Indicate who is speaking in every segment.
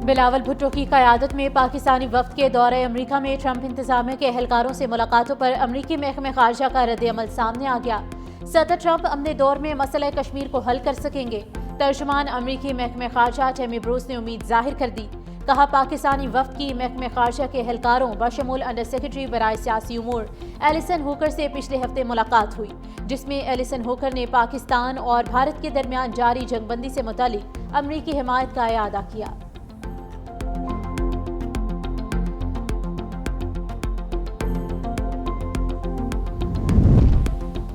Speaker 1: بلاول بھٹو کی قیادت میں پاکستانی وفد کے دورہ امریکہ میں ٹرمپ انتظامیہ کے اہلکاروں سے ملاقاتوں پر امریکی محکمہ خارجہ کا رد عمل سامنے آ گیا۔ صدر ٹرمپ اپنے دور میں مسئلہ کشمیر کو حل کر سکیں گے۔ ترجمان امریکی محکمہ خارجہ ٹیمی بروس نے امید ظاہر کر دی۔ کہا پاکستانی وفد کی محکمہ خارجہ کے اہلکاروں بشمول انڈر سیکرٹری برائے سیاسی امور ایلیسن ہوکر سے پچھلے ہفتے ملاقات ہوئی، جس میں ایلیسن ہوکر نے پاکستان اور بھارت کے درمیان جاری جنگ بندی سے متعلق امریکی حمایت کا اعادہ کیا۔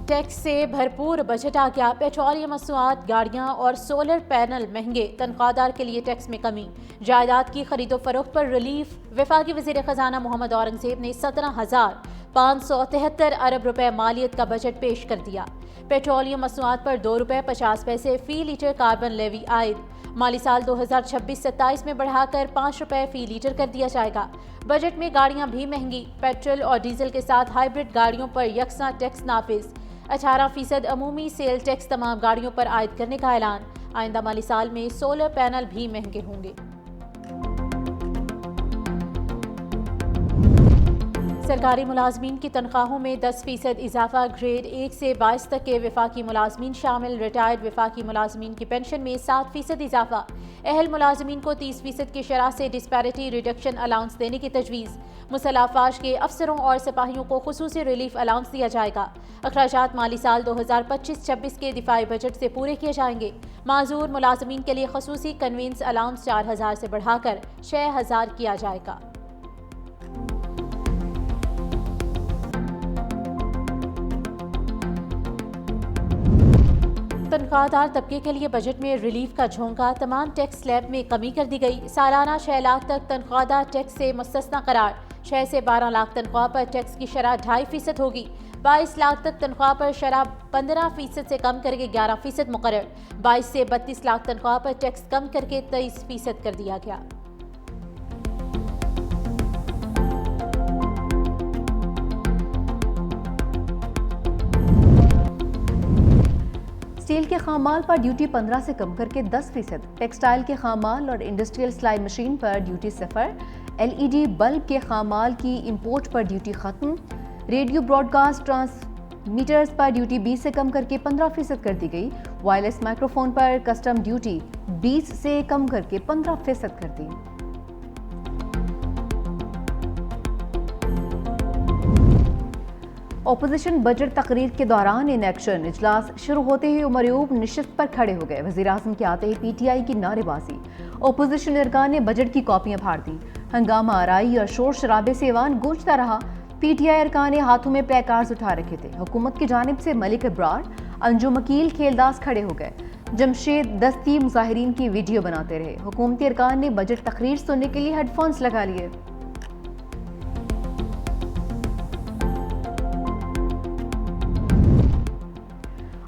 Speaker 1: ٹیکس سے بھرپور بجٹ آ گیا، پیٹرولیم مصنوعات، گاڑیاں اور سولر پینل مہنگے، تنخواہ دار کے لیے ٹیکس میں کمی، جائیداد کی خرید و فروخت پر ریلیف۔ وفاقی وزیر خزانہ محمد اورنگزیب نے 17,573 ارب روپے مالیت کا بجٹ پیش کر دیا۔ پیٹرولیم مصنوعات پر 2 روپے 50 پیسے فی لیٹر کاربن لیوی عائد، مالی سال 2026-27 میں بڑھا کر 5 روپے فی لیٹر کر دیا جائے گا۔ بجٹ میں گاڑیاں بھی مہنگی، پیٹرول اور ڈیزل کے ساتھ ہائیبرڈ گاڑیوں پر یکساں ٹیکس نافذ، 18% عمومی سیل ٹیکس تمام گاڑیوں پر عائد کرنے کا اعلان۔ آئندہ مالی سال میں سولر پینل بھی مہنگے ہوں گے۔ سرکاری ملازمین کی تنخواہوں میں 10% اضافہ، گریڈ 1 سے 22 تک کے وفاقی ملازمین شامل، ریٹائرڈ وفاقی ملازمین کی پینشن میں 7% اضافہ، اہل ملازمین کو 30% کی شرح سے ڈسپیرٹی ریڈکشن الاؤنس دینے کی تجویز، مسلح افواج کے افسروں اور سپاہیوں کو خصوصی ریلیف الاؤنس دیا جائے گا۔ اخراجات مالی سال 2025-26 کے دفاعی بجٹ سے پورے کیے جائیں گے۔ معذور ملازمین کے لیے خصوصی کنوینس الاؤنس 4,000 سے بڑھا کر 6,000 کیا جائے گا۔ تنخواہ دار طبقے کے لیے بجٹ میں ریلیف کا جھونکا، تمام ٹیکس سلیب میں کمی کر دی گئی، سالانہ 6 لاکھ تک تنخواہ دار ٹیکس سے مستثنی قرار، 6 سے 12 لاکھ تنخواہ پر ٹیکس کی شرح 2.5% ہوگی، 22 لاکھ تک تنخواہ پر شرح 15% سے کم کر کے 11% مقرر، 22 سے 32 لاکھ تنخواہ پر ٹیکس کم کر کے 23% کر دیا گیا۔
Speaker 2: اسٹیل کے خام مال پر ڈیوٹی 15 سے کم کر کے 10%، ٹیکسٹائل کے خام مال اور انڈسٹریل سلائی مشین پر ڈیوٹی 0، LED بلب کے خام مال کی امپورٹ پر ڈیوٹی ختم، ریڈیو براڈ کاسٹ ٹرانسمیٹرز پر ڈیوٹی 20 سے کم کر کے 15% کر دی گئی، وائرلیس مائکرو فون پر کسٹم ڈیوٹی 20 سے کم کر کے 15% کر دی۔ اپوزیشن بجٹ تقریر کے دوران ان ایکشن، اجلاس شروع ہوتے ہی عمر ایوب نشست پر کھڑے ہو گئے، وزیر اعظم کے آتے ہی پی ٹی آئی کی نعرے بازی، اپوزیشن ارکان نے بجٹ کی کاپیاں پھاڑ دی، ہنگامہ آرائی اور شور شرابے سے ایوان گونجتا رہا، پی ٹی آئی ارکان نے ہاتھوں میں پلے کارڈز اٹھا رکھے تھے، حکومت کی جانب سے ملک ابرار، انجم وکیل کھیلداس کھڑے ہو گئے، جمشید دستی مظاہرین کی ویڈیو بناتے رہے، حکومتی ارکان نے بجٹ تقریر سننے کے لیے ہیڈ فونز لگا لیے۔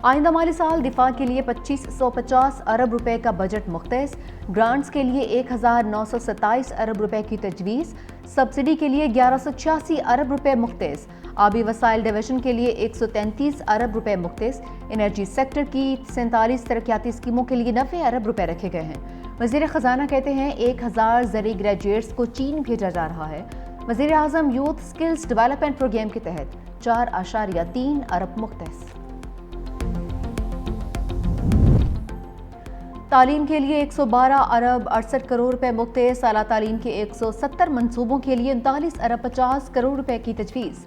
Speaker 2: آئندہ مالی سال دفاع کے لیے 2550 ارب روپے کا بجٹ مختص، گرانٹس کے لیے 1927 ارب روپے کی تجویز، سبسڈی کے لیے 1186 ارب روپے مختص، آبی وسائل ڈویژن کے لیے 133 ارب روپے مختص، انرجی سیکٹر کی 47 ترقیاتی اسکیموں کے لیے 90 ارب روپے رکھے گئے ہیں۔ وزیر خزانہ کہتے ہیں 1000 زرعی گریجویٹس کو چین بھیجا جا رہا ہے۔ وزیر اعظم یوتھ سکلز ڈیولپمنٹ پروگرام کے تحت 4.3 ارب مختص۔ تعلیم کے لیے 112 ارب 68 کروڑ روپے مختص، اعلیٰ تعلیم کے 170 منصوبوں کے لیے 39 ارب 50 کروڑ روپے کی تجویز،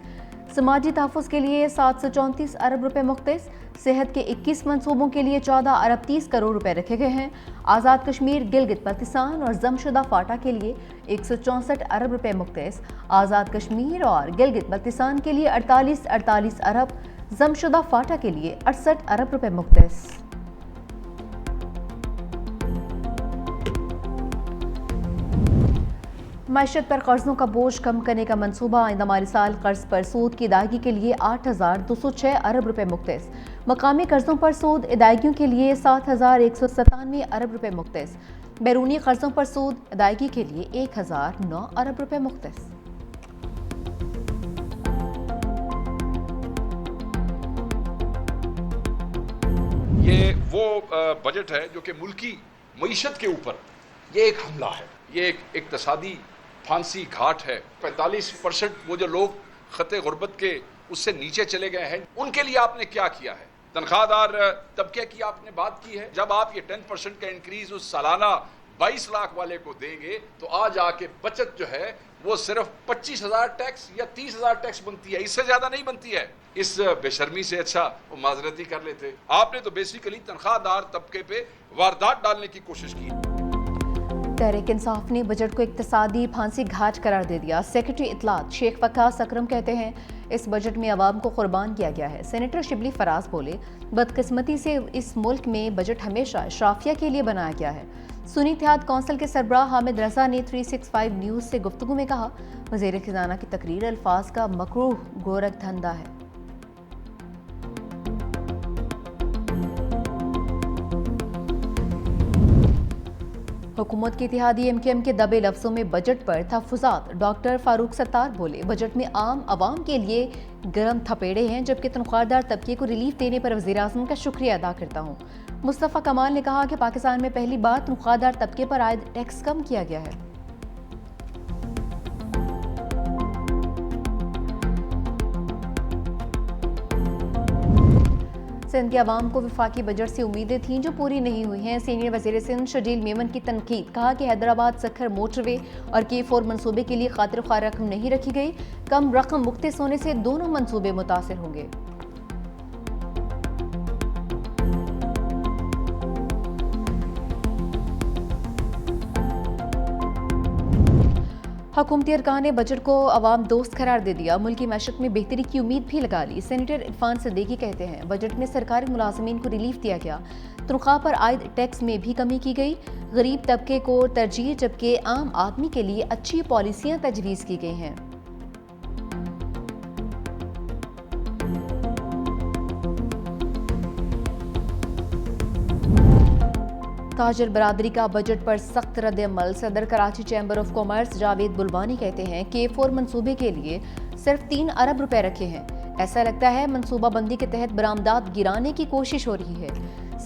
Speaker 2: سماجی تحفظ کے لیے 734 ارب روپے مختص، صحت کے 21 منصوبوں کے لیے 14 ارب 30 کروڑ روپے رکھے گئے ہیں، آزاد کشمیر، گلگت بلتستان اور ضم شدہ فاٹا کے لیے 164 ارب روپے مختص، آزاد کشمیر اور گلگت بلتستان کے لیے 48 ارب، ضم شدہ فاٹا کے لیے 68 ارب روپے مختص۔ معیشت پر قرضوں کا بوجھ کم کرنے کا منصوبہ، آئندہ مالی سال قرض پر سود کی ادائیگی کے لیے 8206 ارب روپے مختص، مقامی قرضوں پر سود ادائیگیوں کے لیے 7197 ارب روپے مختص، بیرونی قرضوں پر سود ادائیگی کے لیے 1009 ارب روپے مختص۔
Speaker 3: یہ وہ بجٹ ہے جو کہ ملکی معیشت کے اوپر یہ ایک حملہ ہے، یہ ایک اقتصادی پھانسی گھاٹ ہے۔ 45% وہ جو لوگ خطے غربت کے اس سے نیچے چلے گئے ہیں، ان کے لیے آپ نے کیا کیا ہے؟ تنخواہ دار طبقے کی آپ نے بات کی ہے۔ جب آپ یہ 10% کا انکریز اس سالانہ 22 لاکھ والے کو دیں گے تو آج آ کے بچت جو ہے وہ صرف 25,000 ٹیکس یا 30,000 ٹیکس بنتی ہے، اس سے زیادہ نہیں بنتی ہے۔ اس بے شرمی سے اچھا وہ معذرتی کر لیتے۔ آپ نے تو بیسیکلی تنخواہ دار طبقے پہ واردات ڈالنے کی کوشش کی۔
Speaker 2: تحریک انصاف نے بجٹ کو اقتصادی پھانسی گھاٹ قرار دے دیا۔ سیکرٹری اطلاعات شیخ وقاص اکرم کہتے ہیں اس بجٹ میں عوام کو قربان کیا گیا ہے۔ سینیٹر شبلی فراز بولے بدقسمتی سے اس ملک میں بجٹ ہمیشہ اشرافیہ کے لیے بنایا گیا ہے۔ سنی اتحاد کونسل کے سربراہ حامد رضا نے 365 نیوز سے گفتگو میں کہا وزیر خزانہ کی تقریر الفاظ کا مکروہ گورکھ دھندا ہے۔ حکومت کی اتحادی ایم کیو ایم کے دبے لفظوں میں بجٹ پر تحفظات۔ ڈاکٹر فاروق ستار بولے بجٹ میں عام عوام کے لیے گرم تھپیڑے ہیں، جبکہ تنخواہ دار طبقے کو ریلیف دینے پر وزیراعظم کا شکریہ ادا کرتا ہوں۔ مصطفیٰ کمال نے کہا کہ پاکستان میں پہلی بار تنخواہ دار طبقے پر عائد ٹیکس کم کیا گیا ہے۔ سندھ کے عوام کو وفاقی بجٹ سے امیدیں تھیں جو پوری نہیں ہوئی ہیں۔ سینئر وزیر سندھ شجیل میمن کی تنقید، کہا کہ حیدرآباد سکھر موٹر وے اور K4 منصوبے کے لیے خاطر خواہ رقم نہیں رکھی گئی، کم رقم مختص ہونے سے دونوں منصوبے متاثر ہوں گے۔ حکومتی ارکان نے بجٹ کو عوام دوست قرار دے دیا، ملکی معیشت میں بہتری کی امید بھی لگا لی۔ سینیٹر عرفان صدیقی کہتے ہیں بجٹ میں سرکاری ملازمین کو ریلیف دیا گیا، تنخواہ پر عائد ٹیکس میں بھی کمی کی گئی، غریب طبقے کو ترجیح جبکہ عام آدمی کے لیے اچھی پالیسیاں تجویز کی گئی ہیں۔ تاجر برادری کا بجٹ پر سخت رد عمل۔ صدر Karachi chamber of commerce Javed Bilwani کہتے ہیں K4 منصوبے کے لیے صرف 3 ارب روپے رکھے ہیں، ایسا لگتا ہے منصوبہ بندی کے تحت برآمدات گرانے کی کوشش ہو رہی ہے۔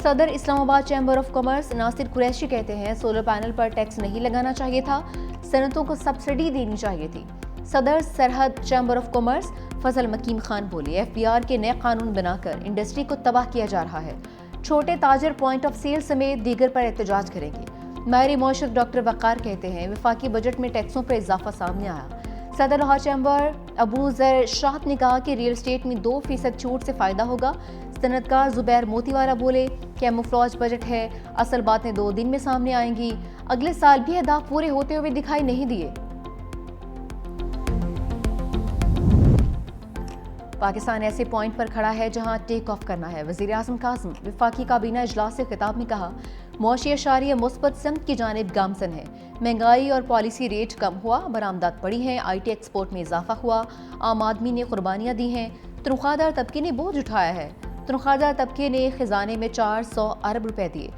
Speaker 2: صدر اسلام آباد چیمبر آف کامرس ناصر قریشی کہتے ہیں سولر پینل پر ٹیکس نہیں لگانا چاہیے تھا، صنعتوں کو سبسڈی دینی چاہیے تھی۔ صدر سرحد چیمبر آف کامرس فضل مکیم خان بولے FBR کے نئے قانون بنا کر انڈسٹری کو تباہ کیا جا رہا ہے، چھوٹے تاجر پوائنٹ آف سیل سمیت دیگر پر احتجاج کریں گے۔ ماہر معیشت ڈاکٹر وقار کہتے ہیں وفاقی بجٹ میں ٹیکسوں پر اضافہ سامنے آیا۔ صدر لاہور چیمبر ابو ذر شاہد نے کہا کہ ریل اسٹیٹ میں 2% چھوٹ سے فائدہ ہوگا۔ صنعت کار زبیر موتی والا بولے کیموفلاج بجٹ ہے، اصل باتیں 2 دن میں سامنے آئیں گی، اگلے سال بھی اہداف پورے ہوتے ہوئے دکھائی نہیں دیے۔ پاکستان ایسے پوائنٹ پر کھڑا ہے جہاں ٹیک آف کرنا ہے۔ وزیر اعظم کاظم وفاقی کابینہ اجلاس سے خطاب میں کہا معاشی اشاریہ مثبت سمت کی جانب گامزن ہے، مہنگائی اور پالیسی ریٹ کم ہوا، برآمدات بڑھی ہیں، IT ایکسپورٹ میں اضافہ ہوا، عام آدمی نے قربانیاں دی ہیں، تنخواہ دار طبقے نے بوجھ اٹھایا ہے، تنخواہ دار طبقے نے خزانے میں 400 ارب روپے دیے۔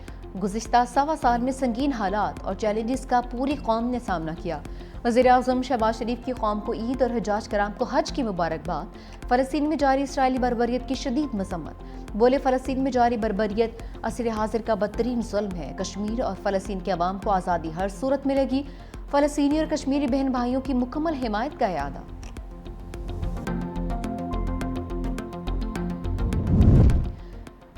Speaker 2: گزشتہ 1.25 سال میں سنگین حالات اور چیلنجز کا پوری قوم نے سامنا کیا۔ وزیر اعظم شہباز شریف کی قوم کو عید اور حجاج کرام کو حج کی مبارکباد۔ فلسطین میں جاری اسرائیلی بربریت کی شدید مذمت، بولے فلسطین میں جاری بربریت عصر حاضر کا بدترین ظلم ہے، کشمیر اور فلسطین کے عوام کو آزادی ہر صورت ملے گی، فلسطینی اور کشمیری بہن بھائیوں کی مکمل حمایت کا اعادہ۔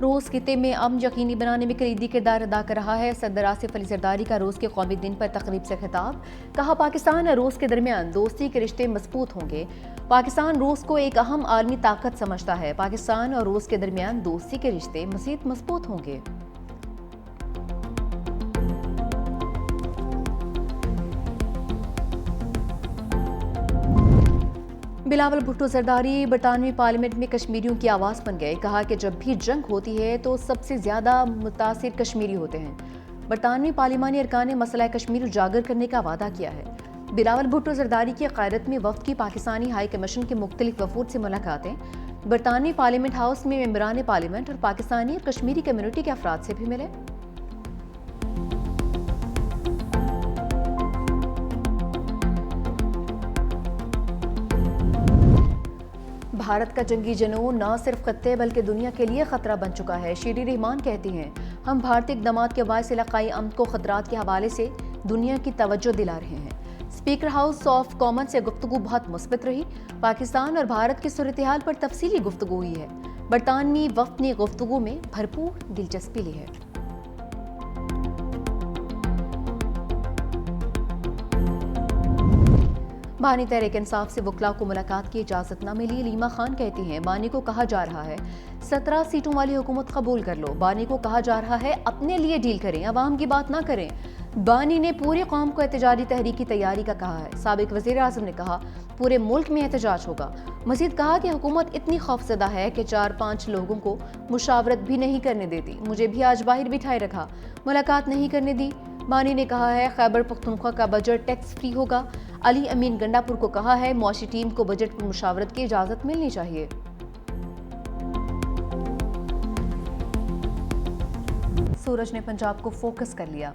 Speaker 2: روس خطے میں امن یقینی بنانے میں کلیدی کردار ادا کر رہا ہے۔ صدر آصف علی زرداری کا روس کے قومی دن پر تقریب سے خطاب، کہا پاکستان اور روس کے درمیان دوستی کے رشتے مضبوط ہوں گے۔ پاکستان روس کو ایک اہم عالمی طاقت سمجھتا ہے، پاکستان اور روس کے درمیان دوستی کے رشتے مزید مضبوط ہوں گے۔ بلاول بھٹو زرداری برطانوی پارلیمنٹ میں کشمیریوں کی آواز بن گئے، کہا کہ جب بھی جنگ ہوتی ہے تو سب سے زیادہ متاثر کشمیری ہوتے ہیں۔ برطانوی پارلیمانی ارکان نے مسئلہ کشمیر اجاگر کرنے کا وعدہ کیا ہے۔ بلاول بھٹو زرداری کی قیادت میں وفد کی پاکستانی ہائی کمیشن کے مختلف وفود سے ملاقاتیں، برطانوی پارلیمنٹ ہاؤس میں ممبران پارلیمنٹ اور پاکستانی اور کشمیری کمیونٹی کے افراد سے بھی ملے۔ بھارت کا جنگی جنون نہ صرف خطے بلکہ دنیا کے لیے خطرہ بن چکا ہے۔ شیری رحمان کہتی ہیں ہم بھارتی اقدامات کے باعث علاقائی امن کو خطرات کے حوالے سے دنیا کی توجہ دلا رہے ہیں۔ اسپیکر ہاؤس آف کامن سے گفتگو بہت مثبت رہی۔ پاکستان اور بھارت کی صورتحال پر تفصیلی گفتگو ہوئی ہے۔ برطانوی وفد نے گفتگو میں بھرپور دلچسپی لی ہے۔ بانی تحریک انصاف سے وکلاء کو ملاقات کی اجازت نہ ملی۔ لیما خان کہتی ہیں بانی کو کہا جا رہا ہے 17 سیٹوں والی حکومت قبول کر لو، بانی کو کہا جا رہا ہے اپنے لیے ڈیل کریں، عوام کی بات نہ کریں۔ بانی نے پوری قوم کو احتجاجی تحریک کی تیاری کا کہا ہے۔ سابق وزیر اعظم نے کہا پورے ملک میں احتجاج ہوگا۔ مزید کہا کہ حکومت اتنی خوفزدہ ہے کہ 4-5 لوگوں کو مشاورت بھی نہیں کرنے دیتی، مجھے بھی آج باہر بٹھائے رکھا، ملاقات نہیں کرنے دی۔ بانی نے کہا ہے خیبر پختونخوا کا بجٹ ٹیکس فری ہوگا۔ علی امین گنڈاپور کو کہا ہے معاشی ٹیم کو بجٹ پر مشاورت کی اجازت ملنی چاہیے۔ سورج نے پنجاب کو فوکس کر لیا،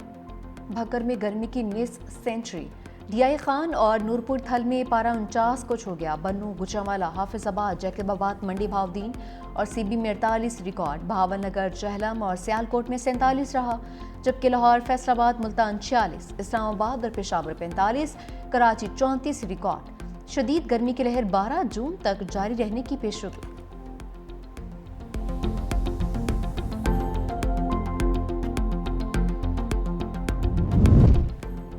Speaker 2: بھکر میں گرمی کی نصف سینچری۔ ڈی آئی خان اور نورپور تھل میں پارہ 49 کو چھو گیا۔ بنوں، گوجرانوالہ، حافظ آباد، جیکب آباد، منڈی بہاؤدین اور سی بی میں 48 ریکارڈ، بہاول نگر، جہلم اور سیالکوٹ میں 47 رہا، جبکہ لاہور، فیصل آباد، ملتان 46، اسلام آباد اور پشاور 45، کراچی 34 ریکارڈ۔ شدید گرمی کی لہر 12 جون تک جاری رہنے کی پیشگوئی۔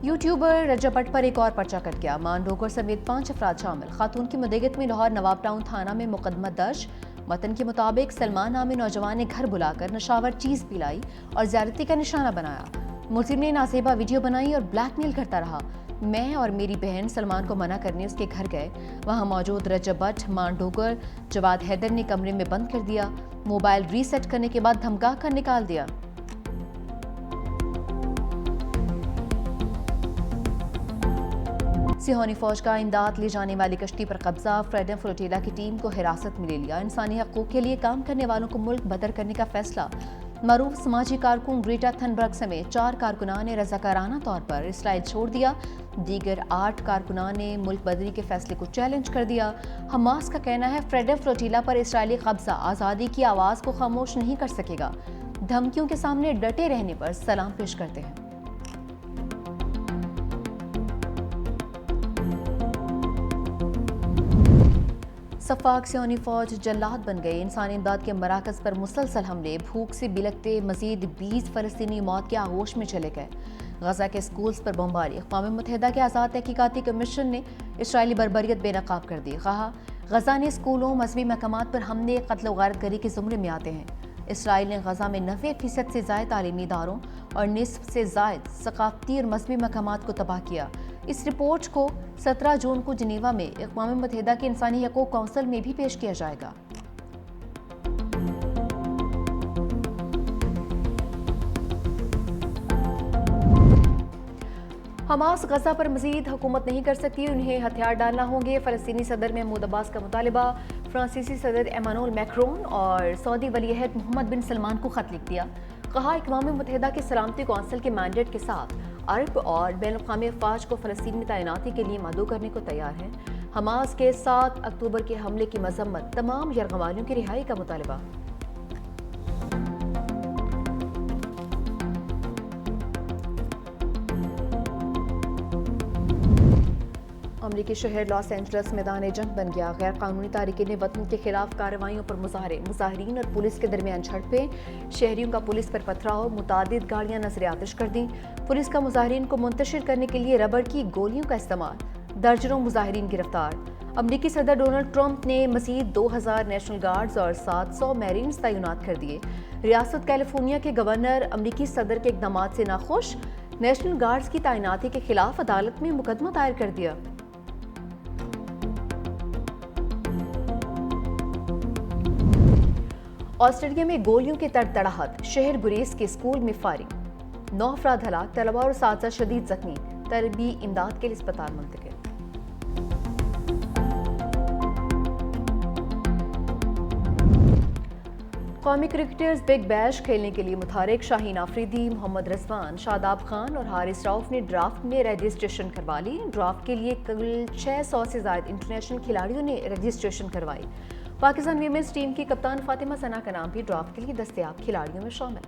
Speaker 2: یوٹیوبر رجب بٹ پر ایک اور پرچہ کٹ گیا۔ مانڈوگر سمیت 5 افراد شامل۔ خاتون کی مدعیت میں لاہور نواب ٹاؤن تھانہ میں مقدمہ درج۔ متن کے مطابق سلمان نامی نوجوان نے گھر بلا کر نشاور چیز پلائی اور زیادتی کا نشانہ بنایا۔ ملزم نے نازیبا ویڈیو بنائی اور بلیک میل کرتا رہا۔ میں اور میری بہن سلمان کو منع کرنے اس کے گھر گئے۔ وہاں موجود رجب بٹ، مانڈوگر، جواد حیدر نے کمرے میں بند کر دیا۔ موبائل ری سیٹ کرنے کے بعد دھمکا کر نکال دیا۔ سیہونی فوج کا امداد لے جانے والی کشتی پر قبضہ۔ فریڈم فلوٹیلا کی ٹیم کو حراست میں لے لیا۔ انسانی حقوق کے لیے کام کرنے والوں کو ملک بدر کرنے کا فیصلہ۔ معروف سماجی کارکن گریٹا تھنبرگ سمیت 4 کارکنان نے رضاکارانہ طور پر اسرائیل چھوڑ دیا۔ دیگر 8 کارکنان نے ملک بدری کے فیصلے کو چیلنج کر دیا۔ حماس کا کہنا ہے فریڈم فلوٹیلا پر اسرائیلی قبضہ آزادی کی آواز کو خاموش نہیں کر سکے گا۔ دھمکیوں کے سامنے ڈٹے رہنے پر سلام پیش کرتے ہیں۔ صفاق سیہونی فوج جلاد بن گئی۔ انسانی امداد کے مراکز پر مسلسل حملے، بھوک سے بلکتے مزید 20 فلسطینی موت کے آغوش میں چلے گئے۔ غزہ کے سکولز پر بمباری۔ اقوام متحدہ کے آزاد تحقیقاتی کمیشن نے اسرائیلی بربریت بے نقاب کر دی۔ کہا غزہ نے سکولوں، مذہبی مقامات پر حملے، قتل و غارت گری کے زمرے میں آتے ہیں۔ اسرائیل نے غزہ میں 90% سے زائد تعلیمی اداروں اور نصف سے زائد ثقافتی اور مذہبی مقامات کو تباہ کیا۔ اس رپورٹ کو 17 جون کو جنیوا میں اقوام متحدہ کے انسانی حقوق کونسل میں بھی پیش کیا جائے گا۔ حماس غزہ پر مزید حکومت نہیں کر سکتی، انہیں ہتھیار ڈالنا ہوں گے۔ فلسطینی صدر محمود عباس کا مطالبہ۔ فرانسیسی صدر ایمانوئل میکرون اور سعودی ولی عہد محمد بن سلمان کو خط لکھ دیا۔ کہا اقوام متحدہ کے سلامتی کونسل کے مینڈیٹ کے ساتھ عرب اور بین الاقوامی افواج کو فلسطین میں تعیناتی کے لیے مدعو کرنے کو تیار ہیں۔ حماس کے 7 اکتوبر کے حملے کی مذمت، تمام یرغمالیوں کی رہائی کا مطالبہ۔ امریکی شہر لاس اینجلس میدان جنگ بن گیا۔ غیر قانونی تارکین وطن کے خلاف کارروائیوں پر مظاہرے، مظاہرین اور پولیس کے درمیان جھڑپیں، شہریوں کا پولیس پر پتھراؤ، متعدد گاڑیاں نظر آتش کر دیں۔ پولیس کا مظاہرین کو منتشر کرنے کے لیے ربڑ کی گولیوں کا استعمال، درجنوں مظاہرین گرفتار۔ امریکی صدر ڈونلڈ ٹرمپ نے مزید 2000 نیشنل گارڈز اور 700 میرینز تعینات کر دیے۔ ریاست کیلیفورنیا کے گورنر امریکی صدر کے اقدامات سے ناخوش، نیشنل گارڈز کی تعیناتی کے خلاف عدالت میں مقدمہ دائر کر دیا۔ آسٹریلیا میں گولیوں کی تڑتڑاہٹ، شہر گریز کے اسکول میں فائرنگ، 9 افراد ہلاک، طلباء اور اساتذہ شدید زخمی، طبی امداد کے لیے اسپتال منتقل۔ قومی کرکٹرز بگ بیش کھیلنے کے لیے متحرک، شاہین آفریدی، محمد رضوان، شاداب خان اور حارث رؤف نے ڈرافٹ میں رجسٹریشن کروا لی۔ ڈرافٹ کے لیے کل 600 سے زائد انٹرنیشنل کھلاڑیوں نے رجسٹریشن کروائی۔ پاکستان ویمنز ٹیم کی کپتان فاطمہ ثنا کا نام بھی ڈرافٹ کے لیے دستیاب کھلاڑیوں میں شامل۔